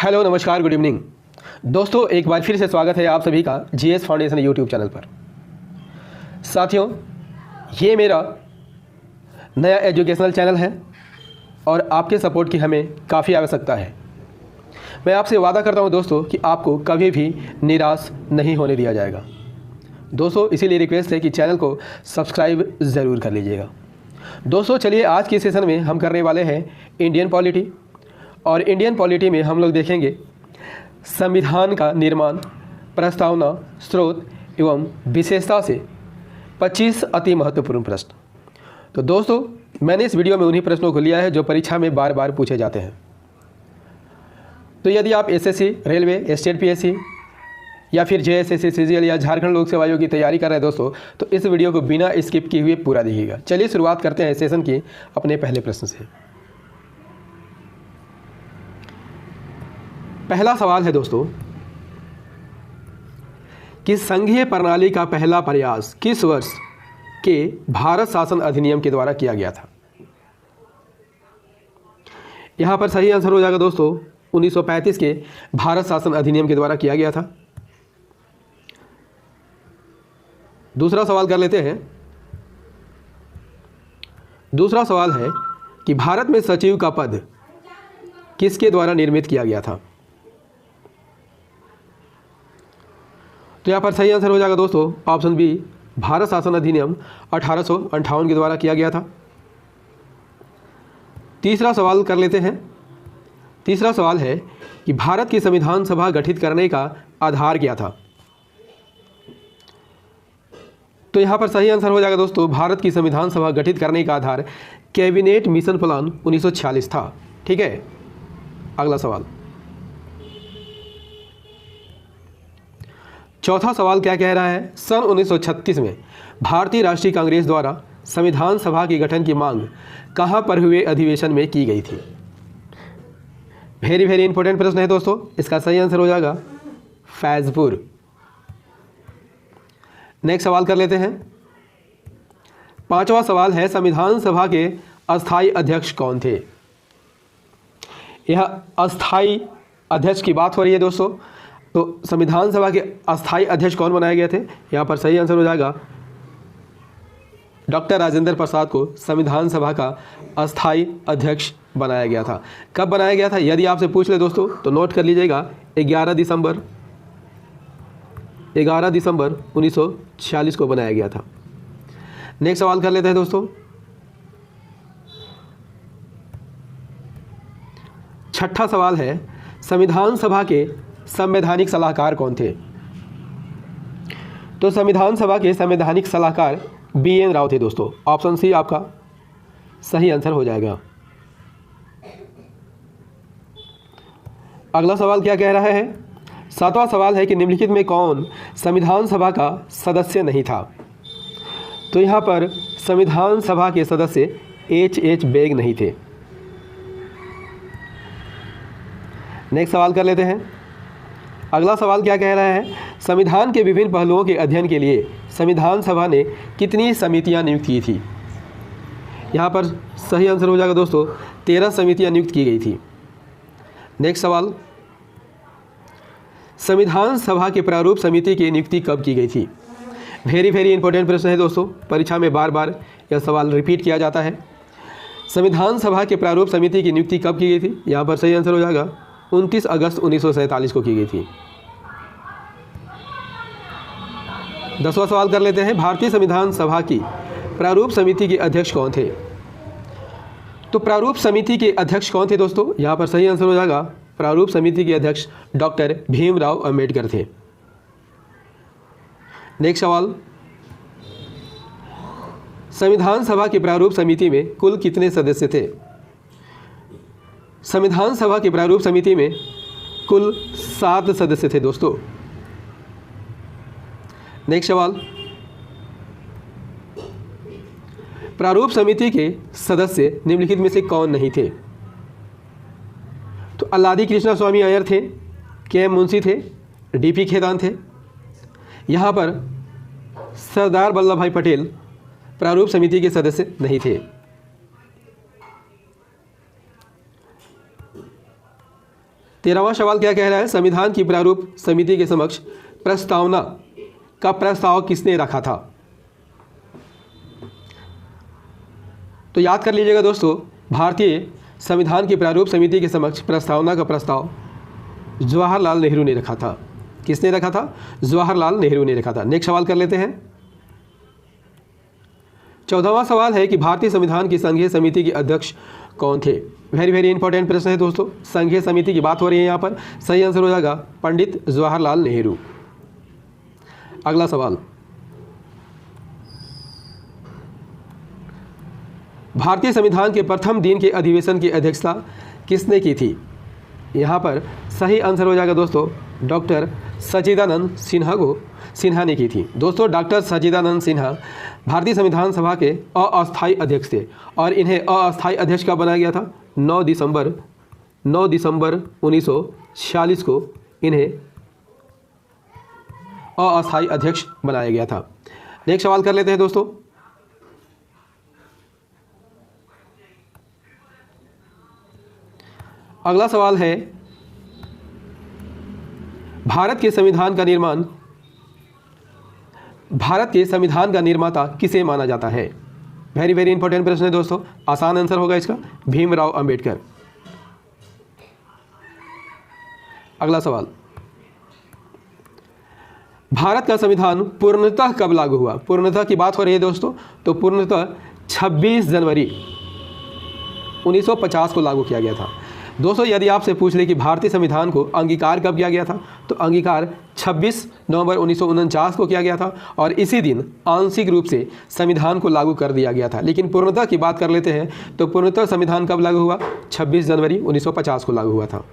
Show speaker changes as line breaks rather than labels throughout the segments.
Hello, नमस्कार, good evening दोस्तों। एक बार फिर से स्वागत है आप सभी का जीएस फाउंडेशन यूट्यूब चैनल पर। साथियों, ये मेरा नया एजुकेशनल चैनल है और आपके सपोर्ट की हमें काफ़ी आवश्यकता है। मैं आपसे वादा करता हूं दोस्तों कि आपको कभी भी निराश नहीं होने दिया जाएगा। दोस्तों, इसीलिए रिक्वेस्ट है कि चैनल को सब्सक्राइब ज़रूर कर लीजिएगा। दोस्तों, चलिए आज की सेशन में हम करने वाले हैं इंडियन पॉलिटी। और इंडियन पॉलिटी में हम लोग देखेंगे संविधान का निर्माण, प्रस्तावना, स्रोत एवं विशेषता से 25 अति महत्वपूर्ण प्रश्न। तो दोस्तों, मैंने इस वीडियो में उन्हीं प्रश्नों को लिया है जो परीक्षा में बार बार पूछे जाते हैं। तो यदि आप एसएससी, रेलवे, स्टेट पीएससी या फिर जेएसएससी, सीजीएल या झारखंड लोक सेवा आयोग की तैयारी कर रहे हैं दोस्तों, तो इस वीडियो को बिना स्किप किए हुए पूरा देखिएगा। चलिए शुरुआत करते हैं सेशन की अपने पहले प्रश्न से। पहला सवाल है दोस्तों कि संघीय प्रणाली का पहला प्रयास किस वर्ष के भारत शासन अधिनियम के द्वारा किया गया था? यहां पर सही आंसर हो जाएगा दोस्तों 1935 के भारत शासन अधिनियम के द्वारा किया गया था। दूसरा सवाल कर लेते हैं। दूसरा सवाल है कि भारत में सचिव का पद किसके द्वारा निर्मित किया गया था? तो यहाँ पर सही आंसर हो जाएगा दोस्तों ऑप्शन बी, भारत शासन अधिनियम 1858 के द्वारा किया गया था। तीसरा सवाल कर लेते हैं। तीसरा सवाल है कि भारत की संविधान सभा गठित करने का आधार क्या था? तो यहाँ पर सही आंसर हो जाएगा दोस्तों भारत की संविधान सभा गठित करने का आधार कैबिनेट मिशन प्लान 1946 था। ठीक है, अगला सवाल। चौथा सवाल क्या कह रहा है? सन 1936 में भारतीय राष्ट्रीय कांग्रेस द्वारा संविधान सभा के गठन की मांग कहां पर हुए अधिवेशन में की गई थी? वेरी वेरी इंपॉर्टेंट प्रश्न है दोस्तों। इसका सही आंसर हो जाएगा फैजपुर। नेक्स्ट सवाल कर लेते हैं। पांचवा सवाल है संविधान सभा के अस्थायी अध्यक्ष कौन थे? यह अस्थायी अध्यक्ष की बात हो रही है दोस्तों। तो संविधान सभा के अस्थायी अध्यक्ष कौन बनाए गए थे? यहाँ पर सही आंसर हो जाएगा डॉक्टर राजेंद्र प्रसाद को संविधान सभा का अस्थायी अध्यक्ष बनाया गया था। कब बनाया गया था यदि आपसे पूछ ले दोस्तों तो नोट कर लीजिएगा 11 दिसंबर 1946 को बनाया गया था। नेक्स्ट सवाल कर लेते हैं दोस्तों। छठा सवाल है संविधान सभा के संवैधानिक सलाहकार कौन थे? तो संविधान सभा के संवैधानिक सलाहकार BN राव थे दोस्तों। ऑप्शन सी आपका सही आंसर हो जाएगा। अगला सवाल क्या कह रहा है? सातवां सवाल है कि निम्नलिखित में कौन संविधान सभा का सदस्य नहीं था? तो यहाँ पर संविधान सभा के सदस्य H बेग नहीं थे। नेक्स्ट सवाल कर लेते हैं। अगला सवाल क्या कह रहा है? संविधान के विभिन्न पहलुओं के अध्ययन के लिए संविधान सभा ने कितनी समितियां नियुक्त की थी? यहाँ पर सही आंसर हो जाएगा दोस्तों 13 समितियां नियुक्त की गई थी। नेक्स्ट सवाल, संविधान सभा के प्रारूप समिति की नियुक्ति कब की गई थी? वेरी वेरी इंपॉर्टेंट प्रश्न है दोस्तों। परीक्षा में बार बार यह सवाल रिपीट किया जाता है। संविधान सभा के प्रारूप समिति की नियुक्ति कब की गई थी? यहाँ पर सही आंसर हो जाएगा 29 अगस्त 1947 को की गई थी। 10वां सवाल कर लेते हैं। भारतीय संविधान सभा की प्रारूप समिति के अध्यक्ष कौन थे? तो प्रारूप समिति के अध्यक्ष कौन थे दोस्तों? यहाँ पर सही आंसर हो जाएगा प्रारूप समिति के अध्यक्ष डॉक्टर भीमराव अंबेडकर थे। नेक्स्ट सवाल, संविधान सभा की प्रारूप समिति में कुल कितने सदस्य थे? संविधान सभा की प्रारूप समिति में कुल 7 सदस्य थे दोस्तों। नेक्स्ट सवाल, प्रारूप समिति के सदस्य निम्नलिखित में से कौन नहीं थे? तो अल्लादी कृष्णा स्वामी अय्यर थे, KM मुंशी थे, DP खेतान थे। यहाँ पर सरदार वल्लभ भाई पटेल प्रारूप समिति के सदस्य नहीं थे। 13वां सवाल क्या कह रहा है? संविधान की प्रारूप समिति के समक्ष प्रस्तावना का प्रस्ताव किसने रखा था? तो याद कर लीजिएगा दोस्तों, भारतीय संविधान की प्रारूप समिति के समक्ष प्रस्तावना का प्रस्ताव जवाहरलाल नेहरू ने रखा था। किसने रखा था? जवाहरलाल नेहरू ने रखा था। नेक्स्ट सवाल कर लेते हैं। 14वां सवाल है कि भारतीय संविधान की संघीय समिति के अध्यक्ष कौन थे? वेरी वेरी इंपॉर्टेंट प्रश्न है दोस्तों। संघीय समिति की बात हो रही है यहाँ पर। सही आंसर हो जाएगा पंडित जवाहरलाल नेहरू। अगला सवाल, भारतीय संविधान के प्रथम दिन के अधिवेशन की अध्यक्षता किसने की थी? यहाँ पर सही आंसर हो जाएगा दोस्तों डॉक्टर सच्चिदानंद सिन्हा ने की थी। दोस्तों डॉक्टर सच्चिदानंद सिन्हा भारतीय संविधान सभा के अस्थायी अध्यक्ष थे और इन्हें अस्थायी अध्यक्ष कब बनाया गया था? 9 दिसंबर 1946 को इन्हें अस्थायी अध्यक्ष बनाया गया था। नेक्स्ट सवाल कर लेते हैं दोस्तों। अगला सवाल है, भारत के संविधान का निर्माता किसे माना जाता है? वेरी वेरी इंपॉर्टेंट प्रश्न है दोस्तों। आसान आंसर होगा इसका भीमराव अंबेडकर। अगला सवाल, भारत का संविधान पूर्णतः कब लागू हुआ? पूर्णतः की बात हो रही है दोस्तों, तो पूर्णतः 26 जनवरी 1950 को लागू किया गया था। दोस्तों यदि आपसे पूछ ले कि भारतीय संविधान को अंगीकार कब किया गया था, तो अंगीकार 26 नवंबर 1949 को किया गया था और इसी दिन आंशिक रूप से संविधान को लागू कर दिया गया था। लेकिन पूर्णतः की बात कर लेते हैं तो पूर्णतः संविधान कब लागू हुआ? 26 जनवरी 1950 को लागू हुआ था।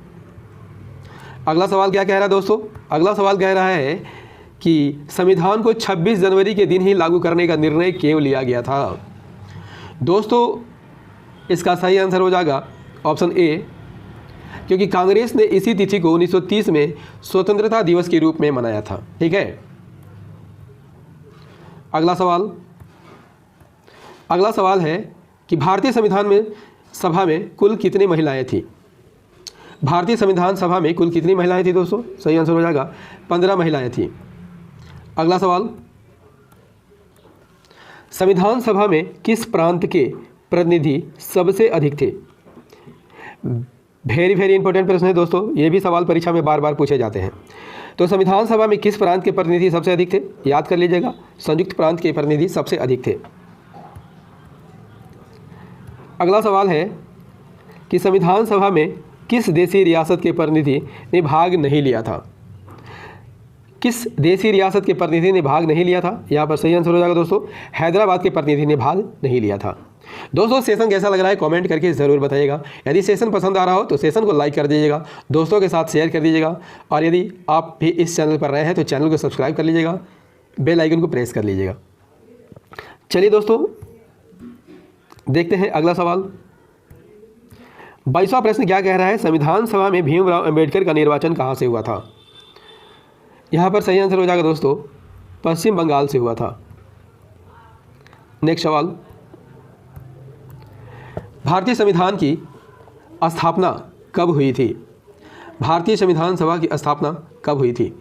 अगला सवाल क्या कह रहा है दोस्तों? अगला सवाल कह रहा है कि संविधान को 26 जनवरी के दिन ही लागू करने का निर्णय क्यों लिया गया था? दोस्तों इसका सही आंसर हो जाएगा ऑप्शन ए, क्योंकि कांग्रेस ने इसी तिथि को 1930 में स्वतंत्रता दिवस के रूप में मनाया था। ठीक है। अगला सवाल है कि भारतीय संविधान में सभा में कुल कितनी महिलाएं थी? भारतीय संविधान सभा में कुल कितनी महिलाएं थी दोस्तों? सही आंसर हो जाएगा 15 महिलाएं थी। अगला सवाल, संविधान सभा में किस प्रांत के प्रतिनिधि सबसे अधिक थे? वेरी वेरी इंपॉर्टेंट प्रश्न है दोस्तों, ये भी सवाल परीक्षा में बार बार पूछे जाते हैं। तो संविधान सभा में किस प्रांत के प्रतिनिधि सबसे अधिक थे? याद कर लीजिएगा, संयुक्त प्रांत के प्रतिनिधि सबसे अधिक थे। अगला सवाल है कि संविधान सभा में किस देशी रियासत के प्रतिनिधि ने भाग नहीं लिया था? किस देशी रियासत के प्रतिनिधि ने भाग नहीं लिया था? यहाँ पर सही आंसर हो जाएगा दोस्तों हैदराबाद के प्रतिनिधि ने भाग नहीं लिया था। दोस्तों सेशन कैसा लग रहा है कमेंट करके ज़रूर बताइएगा। यदि सेशन पसंद आ रहा हो तो सेशन को लाइक कर दीजिएगा, दोस्तों के साथ शेयर कर दीजिएगा और यदि आप भी इस चैनल पर नए हैं तो चैनल को सब्सक्राइब कर लीजिएगा, बेल आइकन को प्रेस कर लीजिएगा। चलिए दोस्तों देखते हैं अगला सवाल। 22वां प्रश्न क्या कह रहा है? संविधान सभा में भीमराव अंबेडकर का निर्वाचन कहाँ से हुआ था? यहाँ पर सही आंसर हो जाएगा दोस्तों पश्चिम बंगाल से हुआ था। नेक्स्ट सवाल, भारतीय संविधान की स्थापना कब हुई थी? भारतीय संविधान सभा की स्थापना कब हुई थी?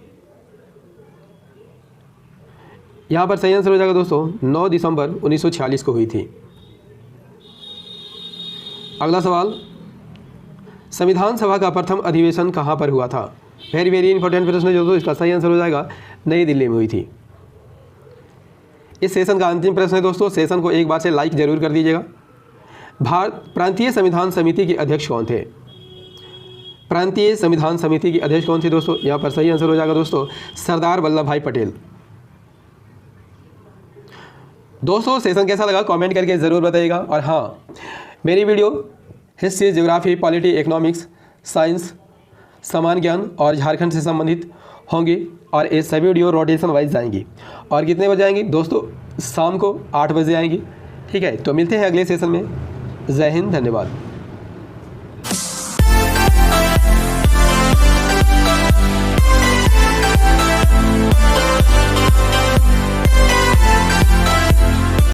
यहाँ पर सही आंसर हो जाएगा दोस्तों 9 दिसंबर 1946 को हुई थी। अगला सवाल, संविधान सभा का प्रथम अधिवेशन कहाँ पर हुआ था? वेरी वेरी इंपॉर्टेंट प्रश्न है दोस्तों, इसका सही आंसर हो जाएगा नई दिल्ली में हुई थी। इस सेशन का अंतिम प्रश्न है दोस्तों, सेशन को एक बार से लाइक जरूर कर दीजिएगा। प्रांतीय संविधान समिति के अध्यक्ष कौन थे? प्रांतीय संविधान समिति के अध्यक्ष कौन थे दोस्तों? यहाँ पर सही आंसर हो जाएगा दोस्तों सरदार वल्लभ भाई पटेल। दोस्तों सेशन कैसा लगा कमेंट करके ज़रूर बताइएगा। और हाँ, मेरी video history, geography, polity, economics, science, सामान्य ज्ञान और झारखंड से संबंधित होंगी और ये सभी वीडियो रोटेशन वाइज जाएंगी। और कितने बजे आएंगी दोस्तों? शाम को 8 बजे आएंगी। ठीक है, तो मिलते हैं अगले सेशन में। जय हिंद, धन्यवाद।